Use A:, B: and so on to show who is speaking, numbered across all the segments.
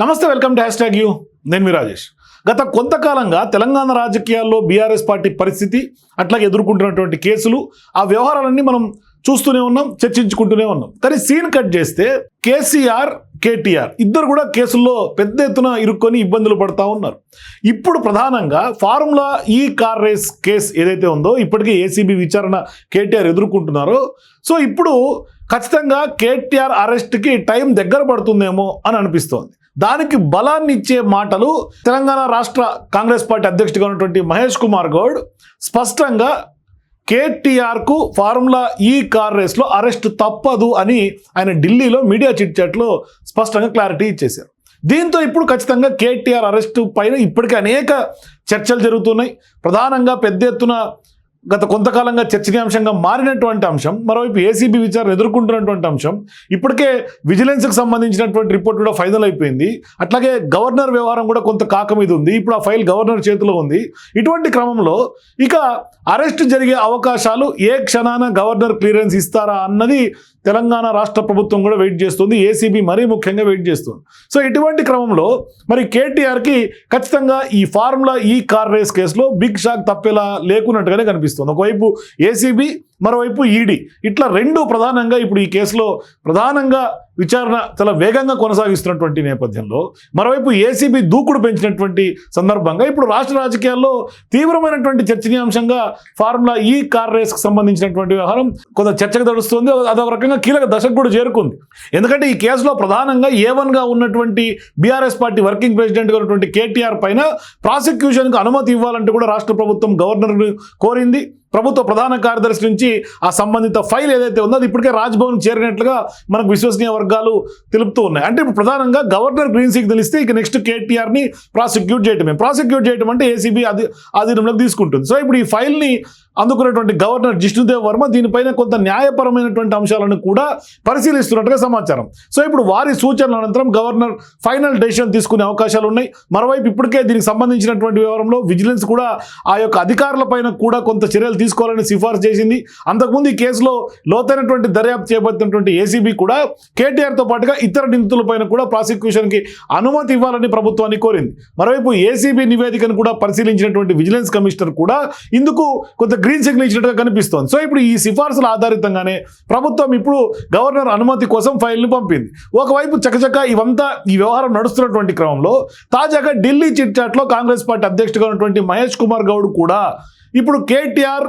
A: నమస్తే, welcome to hashtag you. నేను మీ రాజేష్. గత కొంతకాలంగా తెలంగాణ రాజకీయాల్లో బీఆర్ఎస్ పార్టీ పరిస్థితి, అట్లాగే ఎదుర్కొంటున్నటువంటి కేసులు, ఆ వ్యవహారాలన్నీ మనం చూస్తూనే ఉన్నాం, చర్చించుకుంటూనే ఉన్నాం. కానీ సీన్ కట్ చేస్తే కేసీఆర్, కేటీఆర్ ఇద్దరు కూడా కేసుల్లో పెద్ద ఎత్తున ఇరుక్కొని ఇబ్బందులు పడతా ఉన్నారు. ఇప్పుడు ప్రధానంగా ఫార్ములా ఈ కార్ రేస్ కేసు ఏదైతే ఉందో, ఇప్పటికీ ఏసీబీ విచారణ కేటీఆర్ ఎదుర్కొంటున్నారో, సో ఇప్పుడు ఖచ్చితంగా కేటీఆర్ అరెస్ట్కి టైం దగ్గర పడుతుందేమో అని అనిపిస్తోంది. దానికి బలాన్ని ఇచ్చే మాటలు తెలంగాణ రాష్ట్ర కాంగ్రెస్ పార్టీ అధ్యక్షుడిగా ఉన్నటువంటి మహేష్ కుమార్ గౌడ్ స్పష్టంగా కేటీఆర్కు ఫార్ములా ఈ కార్ రేస్లో అరెస్ట్ తప్పదు అని ఆయన ఢిల్లీలో మీడియా చిట్ చాట్లో స్పష్టంగా క్లారిటీ ఇచ్చేశారు. దీంతో ఇప్పుడు ఖచ్చితంగా కేటీఆర్ అరెస్టు పైన ఇప్పటికే అనేక చర్చలు జరుగుతున్నాయి. ప్రధానంగా పెద్ద ఎత్తున గత కొంతకాలంగా చర్చనీయాంశంగా మారినటువంటి అంశం, మరోవైపు ఏసీబీ విచారణ ఎదుర్కొంటున్నటువంటి అంశం, ఇప్పటికే విజిలెన్స్కి సంబంధించినటువంటి రిపోర్ట్ కూడా ఫైనల్ అయిపోయింది. అట్లాగే గవర్నర్ వ్యవహారం కూడా కొంత కాక మీద ఉంది. ఇప్పుడు ఆ ఫైల్ గవర్నర్ చేతిలో ఉంది. ఇటువంటి క్రమంలో ఇక అరెస్ట్ జరిగే అవకాశాలు ఏ క్షణాన గవర్నర్ క్లియరెన్స్ ఇస్తారా అన్నది తెలంగాణ రాష్ట్ర ప్రభుత్వం కూడా వెయిట్ చేస్తుంది. ఏసీబీ మరీ ముఖ్యంగా వెయిట్ చేస్తుంది. సో ఇటువంటి క్రమంలో మరి కేటీఆర్కి ఖచ్చితంగా ఈ ఫార్ములా ఈ కార్ రేస్ కేసులో బిగ్ షాక్ తప్పేలా లేకున్నట్టుగానే కనిపిస్తుంది. ఒకవైపు ఏసీబీ, మరోవైపు ఈడీ, ఇట్లా రెండు ప్రధానంగా ఇప్పుడు ఈ కేసులో ప్రధానంగా విచారణ చాలా వేగంగా కొనసాగిస్తున్నటువంటి నేపథ్యంలో, మరోవైపు ఏసీబీ దూకుడు పెంచినటువంటి సందర్భంగా ఇప్పుడు రాష్ట్ర రాజకీయాల్లో తీవ్రమైనటువంటి చర్చనీయాంశంగా ఫార్ములా ఈ కార్ రేస్కి సంబంధించినటువంటి వ్యవహారం కొంత చర్చకు నడుస్తుంది. అదొక రకంగా కీలక దశకు కూడా చేరుకుంది. ఎందుకంటే ఈ కేసులో ప్రధానంగా A1గా ఉన్నటువంటి బీఆర్ఎస్ పార్టీ వర్కింగ్ ప్రెసిడెంట్గా ఉన్నటువంటి కేటీఆర్ పైన ప్రాసిక్యూషన్కు అనుమతి ఇవ్వాలంటూ కూడా రాష్ట్ర ప్రభుత్వం గవర్నర్ను కోరింది. ప్రభుత్వ ప్రధాన కార్యదర్శి నుంచి ఆ సంబంధిత ఫైల్ ఏదైతే ఉందో అది ఇప్పటికే రాజ్భవన్ చేరినట్లుగా మనకు విశ్వసనీయ వర్గాలు తెలుపుతూ ఉన్నాయి. అంటే ఇప్పుడు ప్రధానంగా గవర్నర్ గ్రీన్ సిగ్నల్ ఇస్తే ఇక నెక్స్ట్ కేటీఆర్ని ప్రాసిక్యూట్ చేయటం అంటే ఏసీబీ ఆధీనంలోకి తీసుకుంటుంది. సో ఇప్పుడు ఈ ఫైల్ని అందుకున్నటువంటి గవర్నర్ జిష్ణుదేవ్ వర్మ దీనిపైన కొంత న్యాయపరమైనటువంటి అంశాలను కూడా పరిశీలిస్తున్నట్టుగా సమాచారం. సో ఇప్పుడు వారి సూచనల అనంతరం గవర్నర్ ఫైనల్ డెసిషన్ తీసుకునే అవకాశాలు ఉన్నాయి. మరోవైపు ఇప్పటికే దీనికి సంబంధించినటువంటి వ్యవహారంలో విజిలెన్స్ కూడా ఆ యొక్క అధికారుల పైన కూడా కొంత చర్యలు తీసుకోవాలని సిఫార్సు చేసింది. అంతకుముందు ఈ కేసులో లోతైనటువంటి దర్యాప్తు చేపట్టినటువంటి ఏసీబీ కూడా కేటీఆర్తో పాటుగా ఇతర నిందితులపైన కూడా ప్రాసిక్యూషన్కి అనుమతి ఇవ్వాలని ప్రభుత్వాన్ని కోరింది. మరోవైపు ఏసీబీ నివేదికను కూడా పరిశీలించినటువంటి విజిలెన్స్ కమిషనర్ కూడా ఇందుకు కొంత గ్రీన్ సిగ్నల్ ఇచ్చినట్టుగా కనిపిస్తోంది. సో ఇప్పుడు ఈ సిఫార్సుల ఆధారితంగానే ప్రభుత్వం ఇప్పుడు గవర్నర్ అనుమతి కోసం ఫైల్ని పంపింది. ఒకవైపు చకచక ఇవంతా ఈ వ్యవహారం నడుస్తున్నటువంటి క్రమంలో తాజాగా ఢిల్లీ చిట్ చాట్లో కాంగ్రెస్ పార్టీ అధ్యక్షుడిగా ఉన్నటువంటి మహేష్ కుమార్ గౌడ్ కూడా ఇప్పుడు కేటీఆర్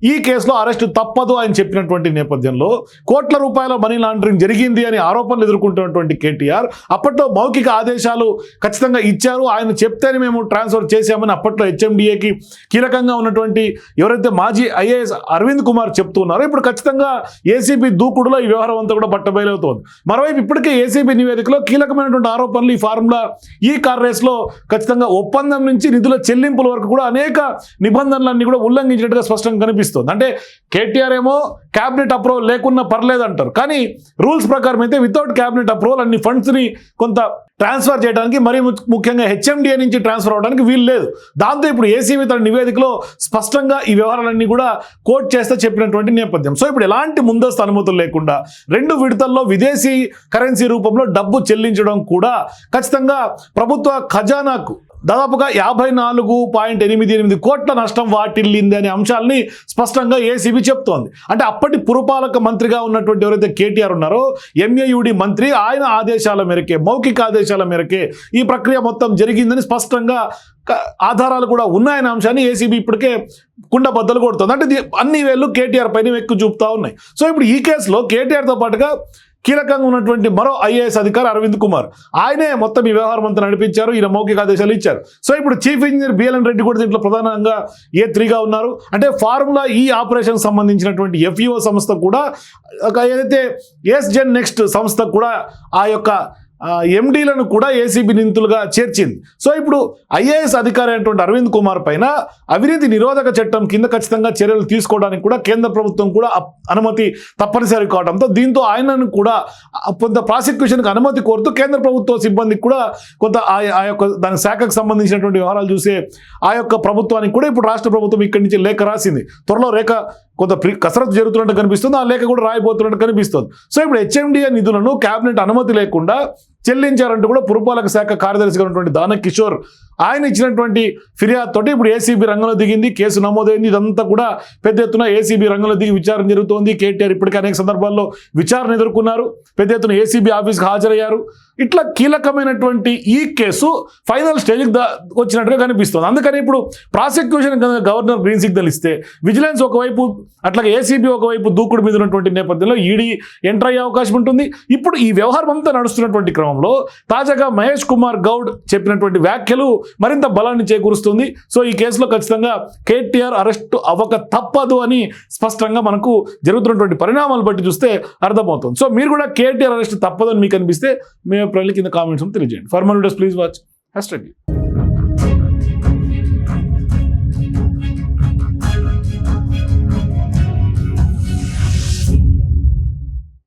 A: ఈ కేసులో అరెస్టు తప్పదు అని చెప్పినటువంటి నేపథ్యంలో కోట్ల రూపాయల మనీ లాండరింగ్ జరిగింది అని ఆరోపణలు ఎదుర్కొంటున్నటువంటి కేటీఆర్ అప్పట్లో మౌఖిక ఆదేశాలు ఖచ్చితంగా ఇచ్చారు. ఆయన చెప్తేనే మేము ట్రాన్స్ఫర్ చేశామని అప్పట్లో హెచ్ఎండిఏకి కీలకంగా ఉన్నటువంటి ఎవరైతే మాజీ ఐఏఎస్ అరవింద్ కుమార్ చెప్తున్నారో ఇప్పుడు ఖచ్చితంగా ఏసీబీ దూకుడులో ఈ వ్యవహారం అంతా కూడా బట్టబయలవుతోంది. మరోవైపు ఇప్పటికే ఏసీబీ నివేదికలో కీలకమైనటువంటి ఆరోపణలు ఈ ఫార్ములా ఈ కార్ రేస్లో ఖచ్చితంగా ఒప్పందం నుంచి నిధుల చెల్లింపుల వరకు కూడా అనేక నిబంధనలన్నీ కూడా ఉల్లంఘించినట్టుగా స్పష్టంగా కనిపిస్తుంది. అంటే కేటీఆర్ ఏమో క్యాబినెట్ అప్రూవల్ లేకున్నా పర్లేదు అంటారు, కానీ రూల్స్ ప్రకారం అయితే వితౌట్ క్యాబినెట్ అప్రూవల్ అన్ని ఫండ్స్ని కొంత ట్రాన్స్ఫర్ చేయడానికి, మరీ ముఖ్యంగా హెచ్ఎండిఏ నుంచి ట్రాన్స్ఫర్ అవడానికి వీలు లేదు. దాంతో ఇప్పుడు ఏసీబీ తన నివేదికలో స్పష్టంగా ఈ వ్యవహారాలన్నీ కూడా కోట్ చేస్తే చెప్పినటువంటి నేపథ్యం. సో ఇప్పుడు ఎలాంటి ముందస్తు అనుమతులు లేకుండా 2 విడతల్లో విదేశీ కరెన్సీ రూపంలో డబ్బు చెల్లించడం కూడా ఖచ్చితంగా ప్రభుత్వ ఖజానాకు దాదాపుగా 54.88 కోట్ల నష్టం వాటిల్లింది అనే అంశాలని స్పష్టంగా ఏసీబీ చెప్తోంది. అంటే అప్పటి పురపాలక మంత్రిగా ఉన్నటువంటి ఎవరైతే కేటీఆర్ ఉన్నారో ఎంఏయుడి మంత్రి, ఆయన ఆదేశాల మేరకే, మౌఖిక ఆదేశాల మేరకే ఈ ప్రక్రియ మొత్తం జరిగిందని స్పష్టంగా ఆధారాలు కూడా ఉన్నాయనే అంశాన్ని ఏసీబీ ఇప్పటికే కుండబద్దలు కొడుతుంది. అంటే అన్ని వేళ్ళు కేటీఆర్ పైన ఎక్కువ చూపుతా ఉన్నాయి. సో ఇప్పుడు ఈ కేసులో కేటీఆర్తో పాటుగా కీలకంగా ఉన్నటువంటి మరో ఐఏఎస్ అధికారి అరవింద్ కుమార్, ఆయనే మొత్తం ఈ వ్యవహారం అంతా నడిపించారు, ఈయన మౌఖిక ఆదేశాలు ఇచ్చారు. సో ఇప్పుడు చీఫ్ ఇంజనీర్ బిఎల్ఎన్ రెడ్డి కూడా దీంట్లో ప్రధానంగా A3గా ఉన్నారు. అంటే ఫార్ములా ఈ ఆపరేషన్ సంబంధించినటువంటి FEO సంస్థ కూడా ఏదైతే ఎస్జెన్ నెక్స్ట్ సంస్థ కూడా ఆ యొక్క ఎండీలను కూడా ఏసీబీ నిందితులుగా చేర్చింది. సో ఇప్పుడు ఐఏఎస్ అధికారి అయినటువంటి అరవింద్ కుమార్ పైన అవినీతి నిరోధక చట్టం కింద ఖచ్చితంగా చర్యలు తీసుకోవడానికి కూడా కేంద్ర ప్రభుత్వం కూడా అనుమతి తప్పనిసరి కావడంతో దీంతో ఆయనను కూడా కొంత ప్రాసిక్యూషన్కి అనుమతి కోరుతూ కేంద్ర ప్రభుత్వ సిబ్బందికి కూడా కొంత ఆ యొక్క దాని శాఖకు సంబంధించినటువంటి వ్యవహారాలు చూసే ఆ యొక్క ప్రభుత్వానికి కూడా ఇప్పుడు రాష్ట్ర ప్రభుత్వం ఇక్కడి నుంచి లేఖ రాసింది. త్వరలో లేఖ కొంత కసరత్తు జరుగుతున్నట్టు కనిపిస్తుంది, ఆ లేఖ కూడా రాయిపోతున్నట్టు కనిపిస్తుంది. సో ఇప్పుడు హెచ్ఎండిఏ నిధులను కేబినెట్ అనుమతి లేకుండా చెల్లించారంటూ కూడా పురపాలక శాఖ కార్యదర్శిగా ఉన్నటువంటి దాన కిషోర్ ఆయన ఇచ్చినటువంటి ఫిర్యాదుతోటి ఇప్పుడు ఏసీబీ రంగంలో దిగింది, కేసు నమోదైంది. ఇదంతా కూడా పెద్ద ఎత్తున ఏసీబీ రంగంలో దిగి విచారణ జరుగుతోంది. కేటీఆర్ ఇప్పటికే అనేక సందర్భాల్లో విచారణ ఎదుర్కొన్నారు, పెద్ద ఎత్తున ఏసీబీ ఆఫీస్కి హాజరయ్యారు. ఇట్లా కీలకమైనటువంటి ఈ కేసు ఫైనల్ స్టేజ్కి వచ్చినట్టుగా కనిపిస్తుంది. అందుకని ఇప్పుడు ప్రాసిక్యూషన్ గవర్నర్ గ్రీన్ సిగ్నల్ ఇస్తే విజిలెన్స్ ఒకవైపు అట్లాగే ఏసీబీ ఒకవైపు దూకుడు మీద ఉన్నటువంటి నేపథ్యంలో ఈడీ ఎంటర్ అయ్యే అవకాశం ఉంటుంది. ఇప్పుడు ఈ వ్యవహారం అంతా నడుస్తున్నటువంటి క్రమంలో తాజాగా మహేష్ కుమార్ గౌడ్ చెప్పినటువంటి వ్యాఖ్యలు మరింత బలాన్ని చేకూరుస్తుంది. సో ఈ కేసులో ఖచ్చితంగా కేటీఆర్ అరెస్టు అవ్వక తప్పదు అని స్పష్టంగా మనకు జరుగుతున్నటువంటి పరిణామాలు బట్టి చూస్తే అర్థమవుతుంది. సో మీరు కూడా కేటీఆర్ అరెస్ట్ తప్పదని మీకు అనిపిస్తే మీ అభిప్రాయాలు కింద కామెంట్స్ తెలియజేయండి. For more videos please watch #.